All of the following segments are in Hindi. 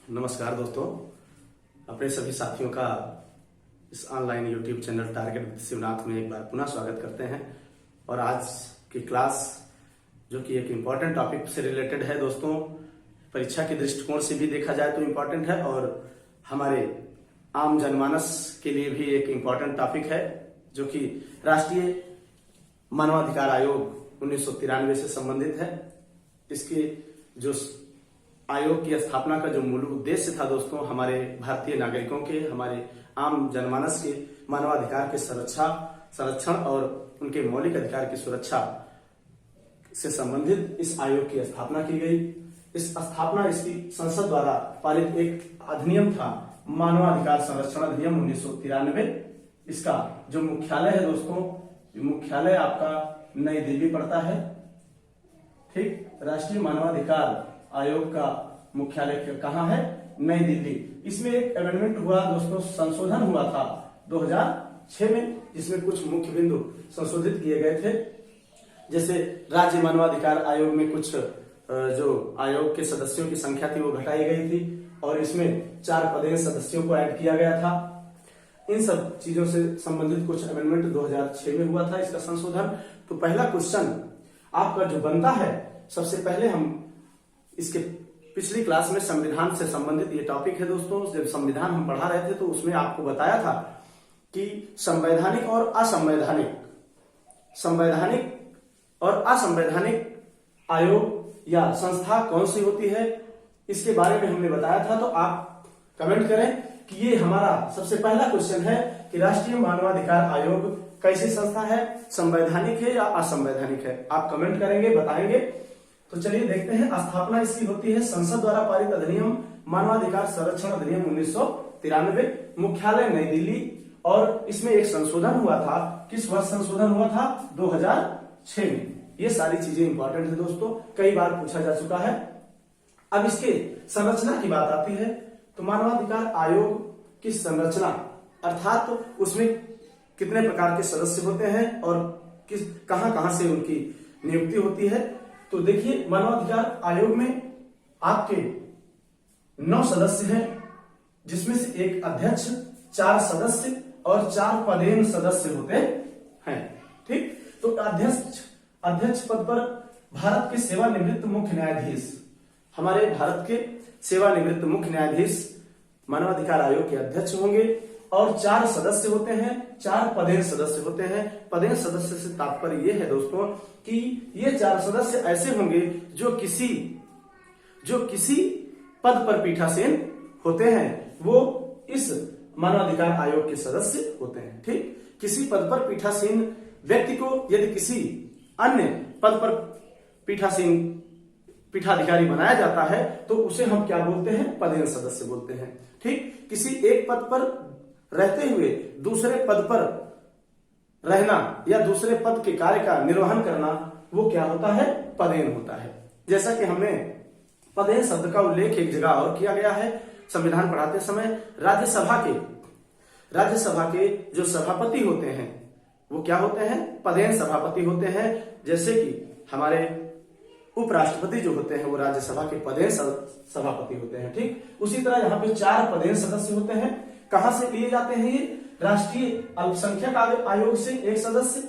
नमस्कार दोस्तों, अपने सभी साथियों का इस online YouTube channel target with Shivnath में एक बार पुनः स्वागत करते हैं। और आज की क्लास जो कि एक इम्पॉर्टेंट टॉपिक से रिलेटेड है दोस्तों, परीक्षा के दृष्टिकोण से भी देखा जाए तो इम्पॉर्टेंट है और हमारे आम जनमानस के लिए भी एक इम्पॉर्टेंट टॉपिक है, जो कि राष्ट्रीय मानवाधिकार आयोग 1993 से संबंधित है। इसके जो आयोग की स्थापना का जो मूल उद्देश्य था दोस्तों, हमारे भारतीय नागरिकों के, हमारे आम जनमानस के मानवाधिकार के संरक्षण और उनके मौलिक अधिकार की सुरक्षा से संबंधित इस आयोग की स्थापना की गई। इसकी संसद द्वारा पारित एक अधिनियम था, मानवाधिकार संरक्षण अधिनियम 1993। इसका जो मुख्यालय है दोस्तों, मुख्यालय आपका नई दिल्ली पड़ता है। ठीक, राष्ट्रीय मानवाधिकार आयोग का मुख्यालय कहाँ है? नई दिल्ली। इसमें एक अमेंडमेंट हुआ दोस्तों, संशोधन हुआ था 2006 में, जिसमें कुछ मुख्य बिंदु संशोधित किए गए थे। जैसे राज्य मानवाधिकार आयोग में कुछ जो आयोग के सदस्यों की संख्या थी वो घटाई गई थी और इसमें 4 पदेन सदस्यों को ऐड किया गया था। इन सब चीजों से संबंधित कुछ अमेंडमेंट 2006 में हुआ था, इसका संशोधन। तो पहला क्वेश्चन आपका जो बनता है, सबसे पहले हम इसके पिछली क्लास में संविधान से संबंधित ये टॉपिक है दोस्तों। जब संविधान हम पढ़ा रहे थे तो उसमें आपको बताया था कि संवैधानिक और असंवैधानिक आयोग या संस्था कौन सी होती है, इसके बारे में हमने बताया था। तो आप कमेंट करें कि ये हमारा सबसे पहला क्वेश्चन है कि राष्ट्रीय मानवाधिकार आयोग कैसी संस्था है, संवैधानिक है या असंवैधानिक है। आप कमेंट करेंगे, बताएंगे। तो चलिए देखते हैं। स्थापना इसकी होती है संसद द्वारा पारित अधिनियम मानवाधिकार संरक्षण अधिनियम 1993, मुख्यालय नई दिल्ली। और इसमें एक संशोधन हुआ था। किस वर्ष संशोधन हुआ था? 2006 में। ये सारी चीजें इंपॉर्टेंट है दोस्तों, कई बार पूछा जा चुका है। अब इसके संरचना की बात आती है तो मानवाधिकार आयोग की संरचना अर्थात तो उसमें कितने प्रकार के सदस्य होते हैं और कहां से उनकी नियुक्ति होती है। तो देखिए, मानवाधिकार आयोग में आपके 9 सदस्य हैं, जिसमें से एक अध्यक्ष, 4 सदस्य और 4 पदेन सदस्य होते हैं। ठीक, तो अध्यक्ष पद पर भारत के सेवानिवृत्त मुख्य न्यायाधीश, हमारे भारत के सेवानिवृत्त मुख्य न्यायाधीश मानवाधिकार आयोग के अध्यक्ष होंगे। और 4 सदस्य होते हैं, 4 पदेन सदस्य होते हैं। पदेन सदस्य से तात्पर्य यह है दोस्तों कि ये 4 सदस्य ऐसे होंगे जो किसी पद पर पीठासीन होते हैं, वो इस मानवाधिकार आयोग के सदस्य होते हैं। ठीक, किसी पद पर पीठासीन व्यक्ति को यदि किसी अन्य पद पर पीठाधिकारी बनाया जाता है तो उसे हम क्या बोलते हैं? पदेन सदस्य बोलते हैं। ठीक, किसी एक पद पर रहते हुए दूसरे पद पर रहना या दूसरे पद के कार्य का निर्वहन करना, वो क्या होता है? पदेन होता है। जैसा कि हमने पदेन शब्द का उल्लेख एक जगह और किया गया है संविधान पढ़ाते समय। राज्यसभा के जो सभापति होते हैं वो क्या होते हैं? पदेन सभापति होते हैं। जैसे कि हमारे उपराष्ट्रपति जो होते हैं वो राज्यसभा के पदेन सभापति होते हैं। ठीक, उसी तरह यहाँ पे 4 पदेन सदस्य होते हैं। कहां से लिए जाते हैं ये? राष्ट्रीय अल्पसंख्यक आयोग से एक सदस्य,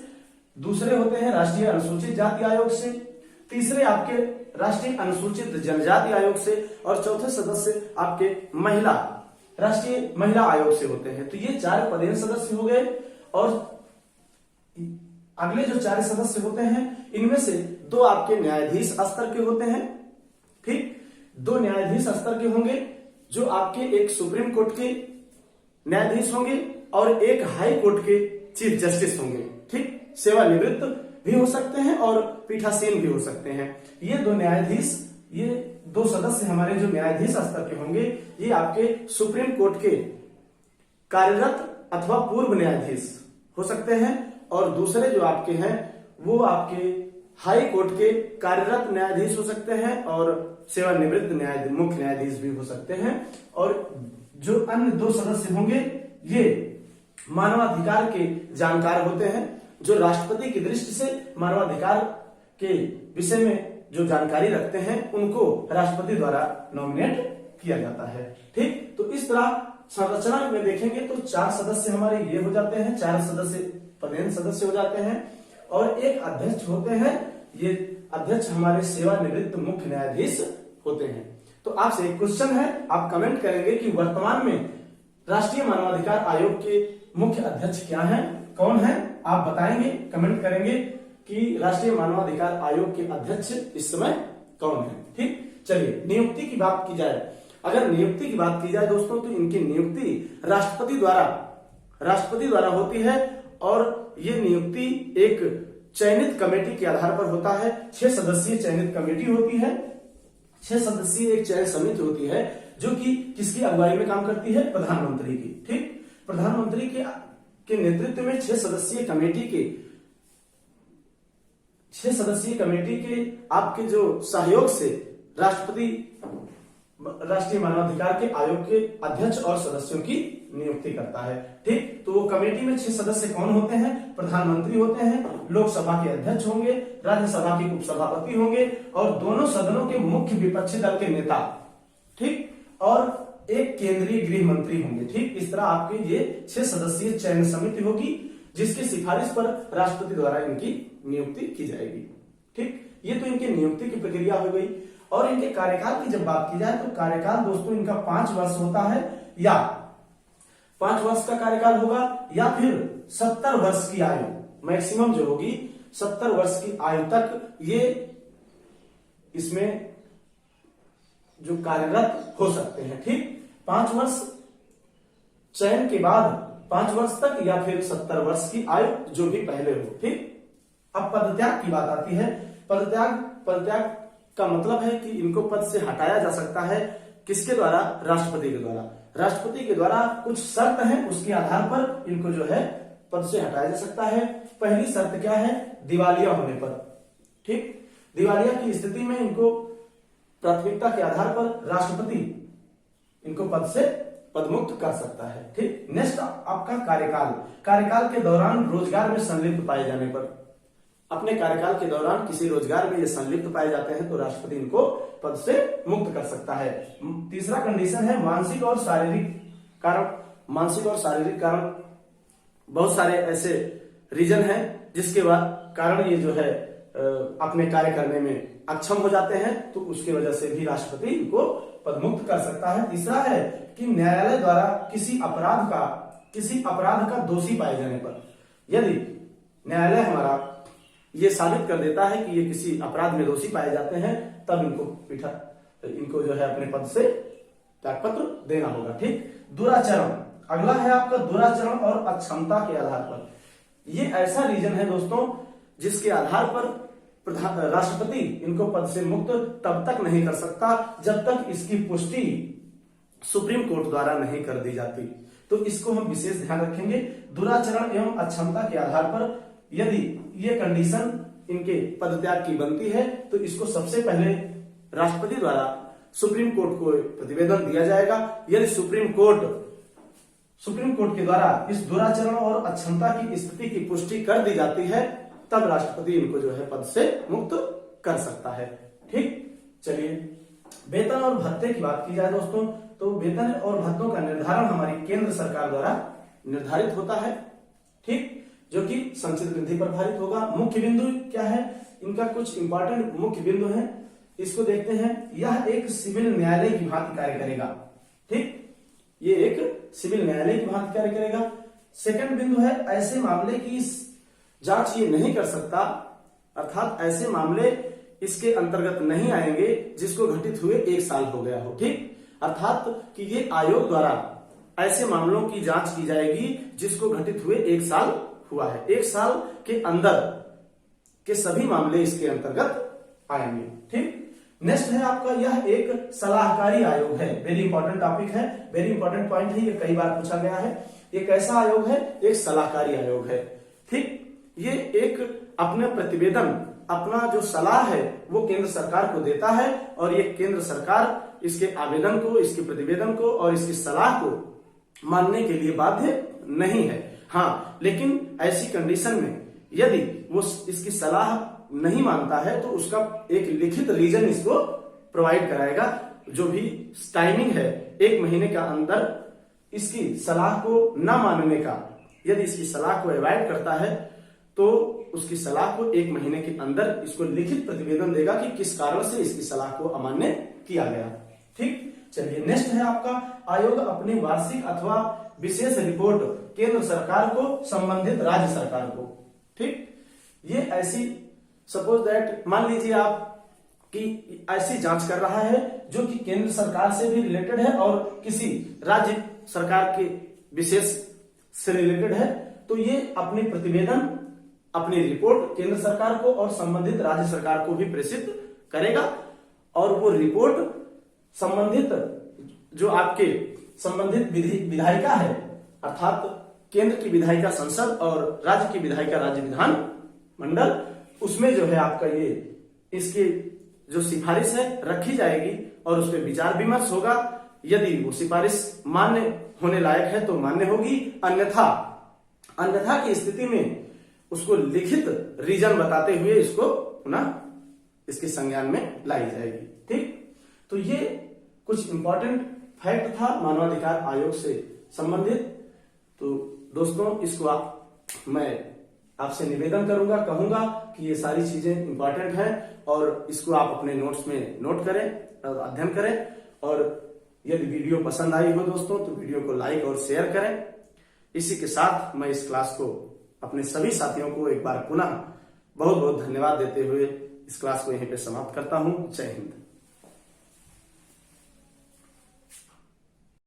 दूसरे होते हैं राष्ट्रीय अनुसूचित जाति आयोग से, तीसरे आपके राष्ट्रीय अनुसूचित जनजाति आयोग से और चौथे सदस्य आपके राष्ट्रीय महिला आयोग से होते हैं। तो ये 4 पदेन सदस्य हो गए। और अगले जो 4 सदस्य होते हैं, इनमें से 2 आपके न्यायाधीश स्तर के होते हैं। ठीक, 2 न्यायाधीश स्तर के होंगे, जो आपके एक सुप्रीम कोर्ट के न्यायाधीश होंगे और एक हाई कोर्ट के चीफ जस्टिस होंगे। ठीक, सेवानिवृत्त भी हो सकते हैं और पीठासीन भी हो सकते हैं। ये 2 न्यायाधीश, ये 2 सदस्य हमारे जो न्यायाधीश स्तर के होंगे, ये आपके सुप्रीम कोर्ट के कार्यरत अथवा पूर्व न्यायाधीश हो सकते हैं। और दूसरे जो आपके हैं वो आपके हाई कोर्ट के कार्यरत न्यायाधीश हो सकते हैं और सेवानिवृत्त मुख्य न्यायाधीश भी हो सकते हैं। और जो अन्य 2 सदस्य होंगे ये मानवाधिकार के जानकार होते हैं, जो राष्ट्रपति की दृष्टि से मानवाधिकार के विषय में जो जानकारी रखते हैं उनको राष्ट्रपति द्वारा नॉमिनेट किया जाता है। ठीक, तो इस तरह संरचना में देखेंगे तो 4 सदस्य हमारे ये हो जाते हैं, 4 सदस्य पदेन सदस्य हो जाते हैं और एक अध्यक्ष होते हैं। ये अध्यक्ष हमारे सेवानिवृत्त मुख्य न्यायाधीश होते हैं। तो आपसे एक क्वेश्चन है, आप कमेंट करेंगे कि वर्तमान में राष्ट्रीय मानवाधिकार आयोग के मुख्य अध्यक्ष क्या हैं, कौन है, आप बताएंगे, कमेंट करेंगे कि राष्ट्रीय मानवाधिकार आयोग के अध्यक्ष इस समय कौन है। ठीक, चलिए नियुक्ति की बात की जाए। अगर नियुक्ति की बात की जाए दोस्तों तो इनकी नियुक्ति राष्ट्रपति द्वारा होती है और ये नियुक्ति एक चयनित कमेटी के आधार पर होता है। 6 सदस्यीय चयनित कमेटी होती है, 6 सदस्यीय एक चयन समिति होती है जो कि किसकी अगुवाई में काम करती है, प्रधानमंत्री की। ठीक, प्रधानमंत्री के नेतृत्व में 6 सदस्यीय कमेटी के आपके जो सहयोग से राष्ट्रीय मानवाधिकार के आयोग के अध्यक्ष और सदस्यों की नियुक्ति करता है। ठीक, तो वो कमेटी में 6 सदस्य कौन होते हैं, प्रधानमंत्री होते हैं, लोकसभा के अध्यक्ष होंगे, राज्यसभा के उपसभापति होंगे और दोनों सदनों के मुख्य विपक्षी दल के नेता, ठीक, और एक केंद्रीय गृह मंत्री होंगे। ठीक, इस तरह आपकी ये 6 सदस्यीय चयन समिति होगी जिसकी सिफारिश पर राष्ट्रपति द्वारा इनकी नियुक्ति की जाएगी। ठीक, ये तो इनकी नियुक्ति की प्रक्रिया हो गई। और इनके कार्यकाल की जब बात की जाए तो कार्यकाल दोस्तों इनका 5 वर्ष होता है, या 5 वर्ष का कार्यकाल होगा या फिर 70 वर्ष की आयु, मैक्सिमम जो होगी 70 वर्ष की आयु तक ये इसमें जो कार्यरत हो सकते हैं। ठीक, 5 वर्ष चयन के बाद 5 वर्ष तक या फिर 70 वर्ष की आयु जो भी पहले हो। ठीक, अब पदत्याग की बात आती है। पदत्याग का मतलब है कि इनको पद से हटाया जा सकता है, किसके द्वारा, राष्ट्रपति के द्वारा। राष्ट्रपति के द्वारा कुछ शर्त है, उसके आधार पर इनको जो है पद से हटाया जा सकता है। पहली शर्त क्या है, दिवालिया होने पर। ठीक, दिवालिया की स्थिति में इनको प्राथमिकता के आधार पर राष्ट्रपति इनको पद से पदमुक्त कर सकता है। ठीक, नेक्स्ट आपका कार्यकाल के दौरान रोजगार में संलिप्त पाए जाने पर, अपने कार्यकाल के दौरान किसी रोजगार में ये संलिप्त पाए जाते हैं तो राष्ट्रपति इनको पद से मुक्त कर सकता है। तीसरा कंडीशन है मानसिक और शारीरिक कारण। बहुत सारे ऐसे रीजन हैं जिसके कारण ये जो है अपने कार्य करने में अक्षम हो जाते हैं, तो उसकी वजह से भी राष्ट्रपति इनको पदमुक्त कर सकता है। तीसरा है कि न्यायालय द्वारा किसी अपराध का दोषी पाए जाने पर, यदि न्यायालय हमारा ये साबित कर देता है कि ये किसी अपराध में दोषी पाए जाते हैं, तब इनको जो है अपने पद से त्यागपत्र देना होगा। ठीक, दुराचरण, अगला है आपका दुराचरण और अक्षमता के आधार पर। ये ऐसा रीजन है दोस्तों जिसके आधार पर राष्ट्रपति इनको पद से मुक्त तब तक नहीं कर सकता जब तक इसकी पुष्टि सुप्रीम कोर्ट द्वारा नहीं कर दी जाती। तो इसको हम विशेष ध्यान रखेंगे। दुराचरण एवं अक्षमता के आधार पर यदि ये कंडीशन इनके पदत्याग की बनती है तो इसको सबसे पहले राष्ट्रपति द्वारा सुप्रीम कोर्ट को प्रतिवेदन दिया जाएगा। यदि सुप्रीम कोर्ट के द्वारा इस दुराचरण और अक्षमता की स्थिति की पुष्टि कर दी जाती है तब राष्ट्रपति इनको जो है पद से मुक्त कर सकता है। ठीक, चलिए वेतन और भत्ते की बात की जाए दोस्तों तो वेतन और भत्तों का निर्धारण हमारी केंद्र सरकार द्वारा निर्धारित होता है। ठीक, जो कि संचित निधि पर भारित होगा। मुख्य बिंदु क्या है, इनका कुछ इंपॉर्टेंट मुख्य बिंदु है, इसको देखते हैं। यह एक सिविल न्यायालय की भांति कार्य करेगा। ठीक, ये एक सिविल न्यायालय की भांति कार्य करेगा। सेकंड बिंदु है ऐसे मामले की जांच ये नहीं कर सकता, अर्थात ऐसे मामले इसके अंतर्गत नहीं आएंगे जिसको घटित हुए 1 साल हो गया हो। ठीक, अर्थात कि ये आयोग द्वारा ऐसे मामलों की जांच की जाएगी जिसको घटित हुए 1 साल हुआ है। 1 साल के अंदर के सभी मामले इसके अंतर्गत आएंगे। ठीक, नेक्स्ट है आपका यह एक सलाहकारी आयोग है। वेरी इंपॉर्टेंट टॉपिक है, वेरी इंपॉर्टेंट पॉइंट है, ये कई बार पूछा गया है। ये कैसा आयोग है, एक सलाहकारी आयोग है। ठीक, ये एक अपने प्रतिवेदन, अपना जो सलाह है वो केंद्र सरकार को देता है और ये केंद्र सरकार इसके आवेदन को, इसके प्रतिवेदन को और इसकी सलाह को मानने के लिए बाध्य नहीं है। हाँ, लेकिन ऐसी कंडीशन में यदि वो इसकी सलाह नहीं मानता है तो उसका एक लिखित रीजन इसको प्रोवाइड कराएगा। जो भी टाइमिंग है 1 महीने के अंदर इसकी सलाह को न मानने का, यदि इसकी सलाह को अवॉइड करता है तो उसकी सलाह को 1 महीने के अंदर इसको लिखित प्रतिवेदन देगा कि किस कारण से इसकी सलाह को अमान्य किया गया। ठीक, चलिए नेक्स्ट है आपका, आयोग अपनी वार्षिक अथवा विशेष रिपोर्ट केंद्र सरकार को संबंधित राज्य सरकार को। ठीक, ये ऐसी सपोज दैट मान लीजिए आप कि ऐसी जांच कर रहा है जो कि केंद्र सरकार से भी रिलेटेड है और किसी राज्य सरकार के विशेष से रिलेटेड है, तो ये अपने प्रतिवेदन, अपनी रिपोर्ट केंद्र सरकार को और संबंधित राज्य सरकार को भी प्रेषित करेगा और वो रिपोर्ट संबंधित जो आपके संबंधित विधायिका है, अर्थात केंद्र की विधायिका संसद और राज्य की विधायिका राज्य विधान मंडल, उसमें जो है आपका ये इसकी जो सिफारिश है रखी जाएगी और उस पर विचार विमर्श होगा। यदि वो सिफारिश मान्य होने लायक है तो मान्य होगी, अन्यथा की स्थिति में उसको लिखित रीजन बताते हुए इसको पुनः इसके संज्ञान में लाई जाएगी। ठीक, तो ये कुछ इंपॉर्टेंट फैक्ट था मानवाधिकार आयोग से संबंधित। तो दोस्तों इसको मैं आपसे निवेदन करूंगा, कहूंगा कि ये सारी चीजें इंपॉर्टेंट हैं और इसको आप अपने नोट्स में नोट करें और अध्ययन करें। और यदि वीडियो पसंद आई हो दोस्तों तो वीडियो को लाइक और शेयर करें। इसी के साथ मैं इस क्लास को अपने सभी साथियों को एक बार पुनः बहुत बहुत धन्यवाद देते हुए इस क्लास को यहीं पे समाप्त करता हूं। जय हिंद।